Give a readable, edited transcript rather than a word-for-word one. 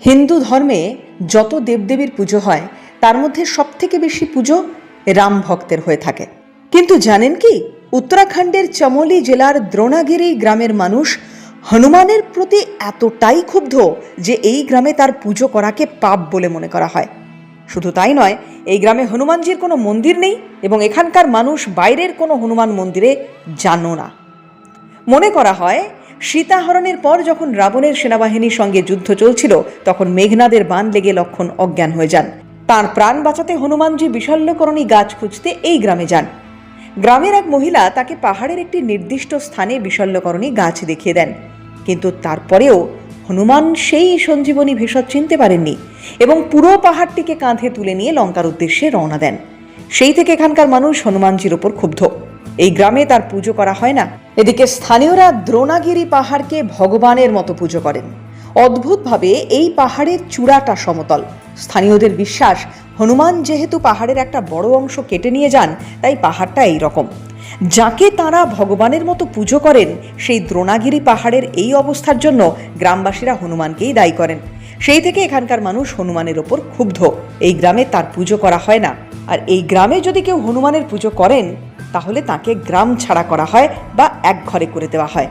হিন্দু ধর্মে যত দেবদেবীর পুজো হয় তার মধ্যে সবথেকে বেশি পুজো রাম ভক্তের হয়ে থাকে। কিন্তু জানেন কি, উত্তরাখণ্ডের চমোলি জেলার দ্রোণাগিরি গ্রামের মানুষ হনুমানের প্রতি এতটাই ক্ষুব্ধ যে এই গ্রামে তার পুজো করাকে পাপ বলে মনে করা হয়। শুধু তাই নয়, এই গ্রামে হনুমানজির কোনো মন্দির নেই এবং এখানকার মানুষ বাইরের কোনো হনুমান মন্দিরে যানও না। মনে করা হয় সীতাহরণের পর যখন রাবণের সেনাবাহিনীর সঙ্গে যুদ্ধ চলছিল তখন মেঘনাদের বান লেগে লক্ষণ অজ্ঞান হয়ে যান। তার প্রাণ বাঁচাতে হনুমানজি বিশল্যকরণী গাছ খুঁজতে এই গ্রামে যান। গ্রামের এক মহিলা তাকে পাহাড়ের একটি নির্দিষ্ট স্থানে বিশল্যকরণী গাছ দেখিয়ে দেন, কিন্তু তারপরেও হনুমান সেই সঞ্জীবনী ভেষজ চিনতে পারেননি এবং পুরো পাহাড়টিকে কাঁধে তুলে নিয়ে লঙ্কার উদ্দেশ্যে রওনা দেন। সেই থেকে এখানকার মানুষ হনুমানজির ওপর ক্ষুব্ধ। এই গ্রামে তার পুজো করা হয় না। এদিকে স্থানীয়রা দ্রোণাগিরি পাহাড়কে ভগবানের মতো পুজো করেন। অদ্ভুতভাবে এই পাহাড়ের চূড়াটা সমতল। স্থানীয়দের বিশ্বাস, হনুমান যেহেতু পাহাড়ের একটা বড় অংশ কেটে নিয়ে যান, তাই পাহাড়টা এই রকম। যাকে তারা ভগবানের মতো পুজো করেন, সেই দ্রোণাগিরি পাহাড়ের এই অবস্থার জন্য গ্রামবাসীরা হনুমানকেই দায়ী করেন। সেই থেকে এখানকার মানুষ হনুমানের ওপর ক্ষুব্ধ। এই গ্রামে তার পুজো করা হয় না, আর এই গ্রামে যদি কেউ হনুমানের পুজো করেন তাহলে তাকে গ্রাম ছাড়া করা হয় বা এক ঘরে করে দেওয়া হয়।